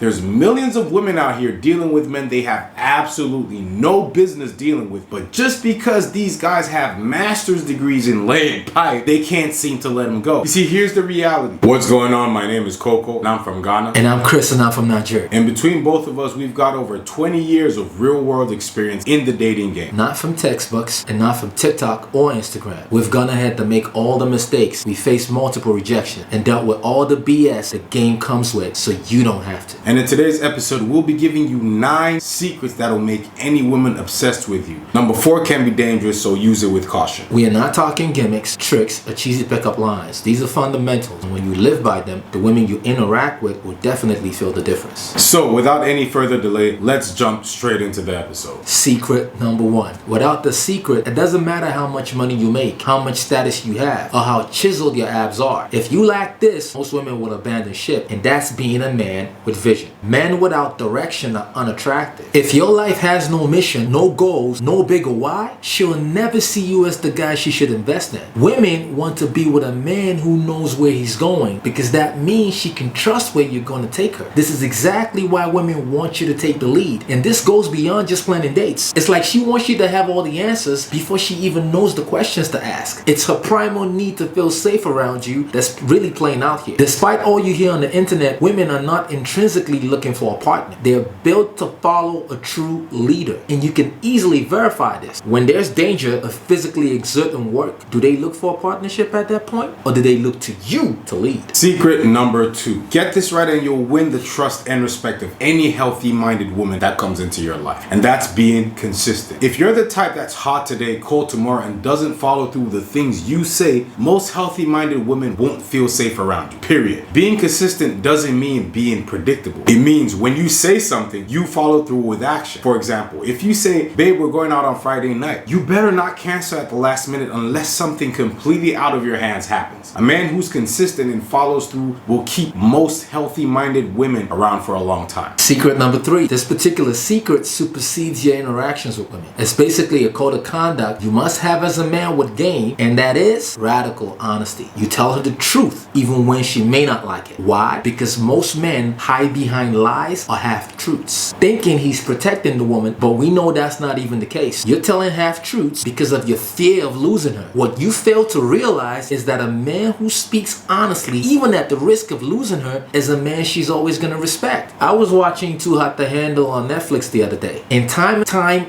There's millions of women out here dealing with men they have absolutely no business dealing with, but just because these guys have master's degrees in laying pipe, they can't seem to let them go. You see, here's the reality. What's going on? My name is Coco, and I'm from Ghana. And I'm Chris, and I'm from Nigeria. And between both of us, we've got over 20 years of real-world experience in the dating game. Not from textbooks, and not from TikTok or Instagram. We've gone ahead to make all the mistakes. We faced multiple rejections and dealt with all the BS the game comes with, so you don't have to. And in today's episode, we'll be giving you 9 secrets that'll make any woman obsessed with you. Number 4 can be dangerous, so use it with caution. We are not talking gimmicks, tricks, or cheesy pickup lines. These are fundamentals, and when you live by them, the women you interact with will definitely feel the difference. So, without any further delay, let's jump straight into the episode. Secret number 1. Without the secret, it doesn't matter how much money you make, how much status you have, or how chiseled your abs are. If you lack this, most women will abandon ship, and that's being a man with vision. Men without direction are unattractive. If your life has no mission, no goals, no bigger why, she'll never see you as the guy she should invest in. Women want to be with a man who knows where he's going, because that means she can trust where you're going to take her. This is exactly why women want you to take the lead, and this goes beyond just planning dates. It's like she wants you to have all the answers before she even knows the questions to ask. It's her primal need to feel safe around you that's really playing out here. Despite all you hear on the internet, women are not intrinsically looking for a partner. They're built to follow a true leader, and you can easily verify this. When there's danger of physically exerting work, do they look for a partnership at that point, or do they look to you to lead? Secret number 2. Get this right and you'll win the trust and respect of any healthy-minded woman that comes into your life, and that's being consistent. If you're the type that's hot today, cold tomorrow, and doesn't follow through the things you say, most healthy-minded women won't feel safe around you, period. Being consistent doesn't mean being predictable. It means when you say something, you follow through with action. For example, if you say, babe, we're going out on Friday night, you better not cancel at the last minute unless something completely out of your hands happens. A man who's consistent and follows through will keep most healthy-minded women around for a long time. Secret number 3. This particular secret supersedes your interactions with women. It's basically a code of conduct you must have as a man with game, and that is radical honesty. You tell her the truth even when she may not like it. Why? Because most men hide behind lies or half-truths, thinking he's protecting the woman, but we know that's not even the case. You're telling half-truths because of your fear of losing her. What you fail to realize is that a man who speaks honestly, even at the risk of losing her, is a man she's always going to respect. I was watching Too Hot to Handle on Netflix the other day, and time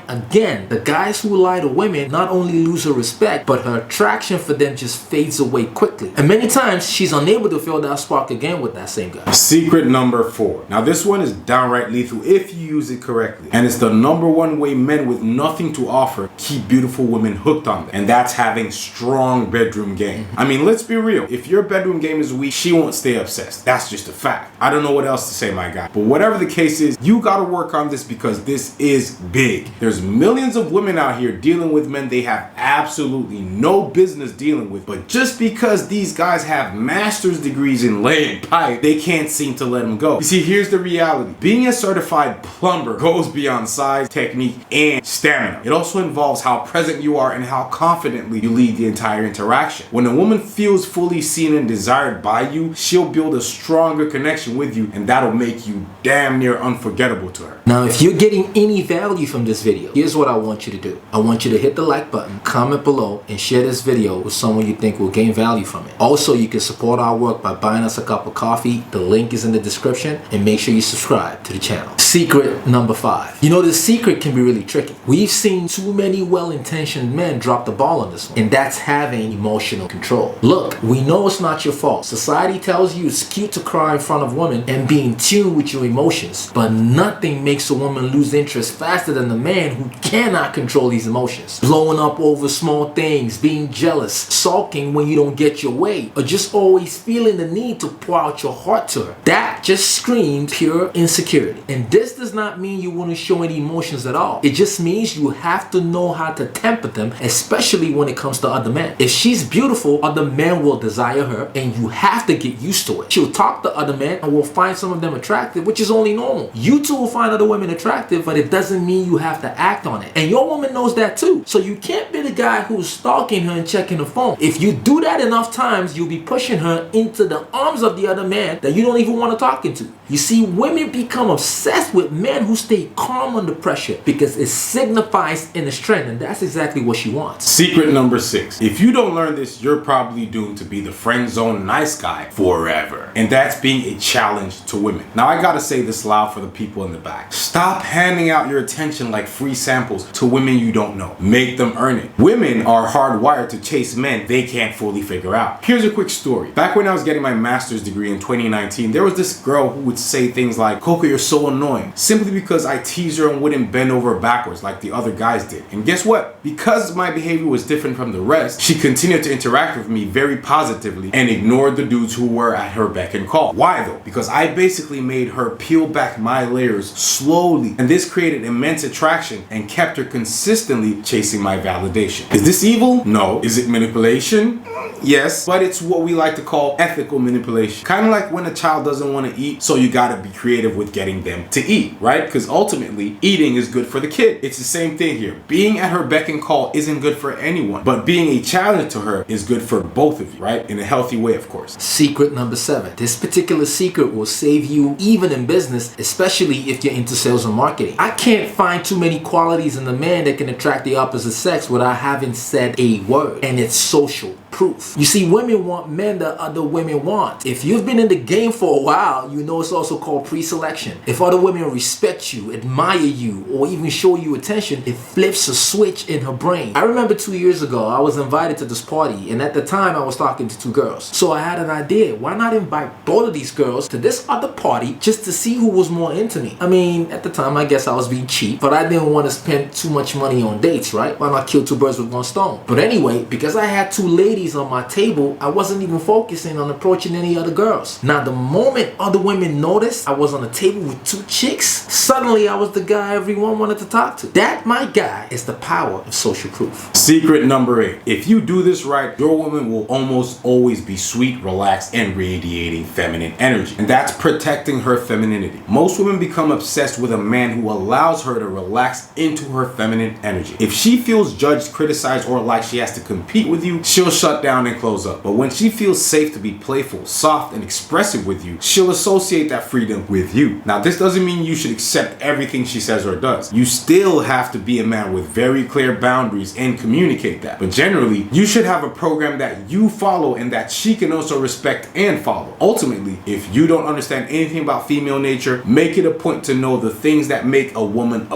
again, the guys who lie to women not only lose her respect, but her attraction for them just fades away quickly. And many times, she's unable to feel that spark again with that same guy. Secret number 4. Now this one is downright lethal if you use it correctly, and it's the number 1 way men with nothing to offer keep beautiful women hooked on them, and that's having strong bedroom game. I mean, let's be real. If your bedroom game is weak, she won't stay obsessed. That's just a fact. I don't know what else to say, my guy. But whatever the case is, you gotta work on this because this is big. There's millions of women out here dealing with men they have absolutely no business dealing with, but just because these guys have master's degrees in laying pipe, they can't seem to let them go. You see, here's the reality. Being a certified plumber goes beyond size, technique, and stamina. It also involves how present you are and how confidently you lead the entire interaction. When a woman feels fully seen and desired by you, she'll build a stronger connection with you, and that'll make you damn near unforgettable to her. Now, if you're getting any value from this video, here's what I want you to do. I want you to hit the like button, comment below, and share this video with someone you think will gain value from it. Also, you can support our work by buying us a cup of coffee. The link is in the description, and make sure you subscribe to the channel. Secret number 5. You know, the secret can be really tricky. We've seen too many well-intentioned men drop the ball on this one, and that's having emotional control. Look, we know it's not your fault. Society tells you it's cute to cry in front of women and be in tune with your emotions, but nothing makes a woman lose interest faster than the man who cannot control these emotions. Blowing up over small things, being jealous, sulking when you don't get your way, or just always feeling the need to pour out your heart to her. That just screams pure insecurity. And this does not mean you wouldn't show any emotions at all. It just means you have to know how to temper them, especially when it comes to other men. If she's beautiful, other men will desire her, and you have to get used to it. She'll talk to other men and will find some of them attractive, which is only normal. You too will find other women attractive, but it doesn't mean you have to act on it. And your woman knows that too. So you can't be the guy who's stalking her and checking her phone. If you do that enough times, you'll be pushing her into the arms of the other man that you don't even want to talk to. You see, women become obsessed with men who stay calm under pressure because it signifies inner strength, and that's exactly what she wants. Secret number 6. If you don't learn this, you're probably doomed to be the friend zone nice guy forever. And that's being a challenge to women. Now I gotta say this loud for the people in the back. Stop handing out your attention like free samples to women you don't know. Make them earn it. Women are hardwired to chase men they can't fully figure out. Here's a quick story. Back when I was getting my master's degree in 2019, there was this girl who would say things like, "Coco, you're so annoying," simply because I teased her and wouldn't bend over backwards like the other guys did. And guess what? Because my behavior was different from the rest, she continued to interact with me very positively and ignored the dudes who were at her beck and call. Why though? Because I basically made her peel back my layers slowly, and this created immense attraction and kept her consistently chasing my validation. Is this evil? No. Is it manipulation? Yes, but it's what we like to call ethical manipulation. Kind of like when a child doesn't want to eat, so you gotta be creative with getting them to eat, right? Because ultimately, eating is good for the kid. It's the same thing here. Being at her beck and call isn't good for anyone, but being a challenge to her is good for both of you, right? In a healthy way, of course. Secret number 7. This particular secret will save you even in business, especially if you're into sales and marketing. I can't find too many qualities in a man that can attract the opposite sex without having said a word, and it's social proof. You see, women want men that other women want. If you've been in the game for a while, you know it's also called pre-selection. If other women respect you, admire you, or even show you attention, it flips a switch in her brain. I remember 2 years ago, I was invited to this party, and at the time I was talking to 2 girls. So I had an idea. Why not invite both of these girls to this other party just to see who was more into me? I mean, at the time, I guess I was being cheap, but I didn't want to spend too much money on dates, right? Why not kill 2 birds with 1 stone? But anyway, because I had 2 ladies on my table, I wasn't even focusing on approaching any other girls. Now, the moment other women noticed I was on a table with 2 chicks, suddenly I was the guy everyone wanted to talk to. That, my guy, is the power of social proof. Secret number 8. If you do this right, your woman will almost always be sweet, relaxed, and radiating feminine energy. And that's protecting her femininity. Most women become obsessed with a man who allows her to relax into her feminine energy. If she feels judged, criticized, or like she has to compete with you, she'll shut down and close up. But when she feels safe to be playful, soft, and expressive with you, she'll associate that freedom with you. Now, this doesn't mean you should accept everything she says or does. You still have to be a man with very clear boundaries and communicate that. But generally, you should have a program that you follow and that she can also respect and follow. Ultimately, if you don't understand anything about female nature, make it a point to know the things that make a woman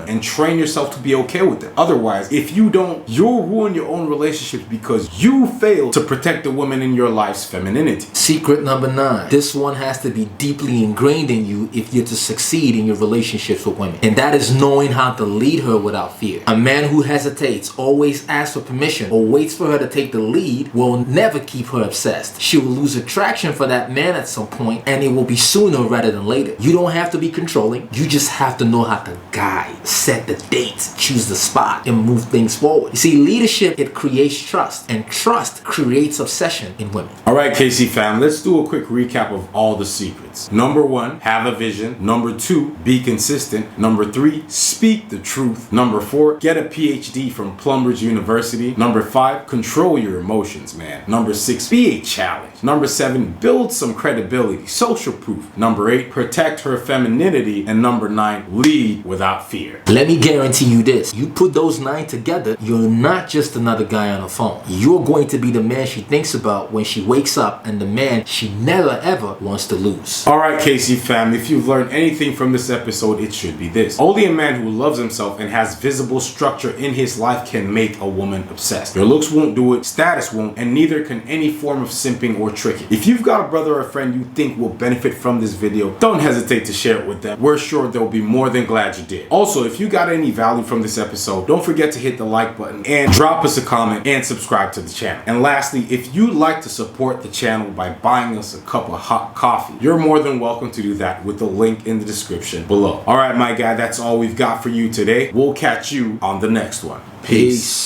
and train yourself to be okay with them. Otherwise, if you don't, you'll ruin your own relationships because you fail to protect the woman in your life's femininity. Secret number 9. This one has to be deeply ingrained in you if you're to succeed in your relationships with women. And that is knowing how to lead her without fear. A man who hesitates, always asks for permission, or waits for her to take the lead will never keep her obsessed. She will lose attraction for that man at some point, and it will be sooner rather than later. You don't have to be controlling. You just have to know how to guide, set the dates, choose the spot, and move things forward. You see, leadership, it creates trust, and trust creates obsession in women. All right, KC fam, let's do a quick recap of all the secrets. Number 1, have a vision. Number 2, be consistent. Number 3, speak the truth. Number 4, get a PhD from Plumbers University. Number 5, control your emotions, man. Number 6, be a challenge. Number 7, build some credibility, social proof. Number 8, protect her femininity. And number 9, lead without fear. Let me guarantee you this. You put those 9 together, you're not just another guy on the phone. You're going to be the man she thinks about when she wakes up and the man she never ever wants to lose. All right, KC fam, if you've learned anything from this episode, it should be this. Only a man who loves himself and has visible structure in his life can make a woman obsessed. Your looks won't do it, status won't, and neither can any form of simping or tricking. If you've got a brother or a friend you think will benefit from this video, don't hesitate to share it with them. We're sure they'll be more than glad you did. Also, if you got any value from this episode, don't forget to hit the like button and drop us a comment and subscribe to the channel. And lastly, if you'd like to support the channel by buying us a cup of hot coffee, you're more than welcome to do that with the link in the description below. All right, my guy, that's all we've got for you today. We'll catch you on the next one. Peace.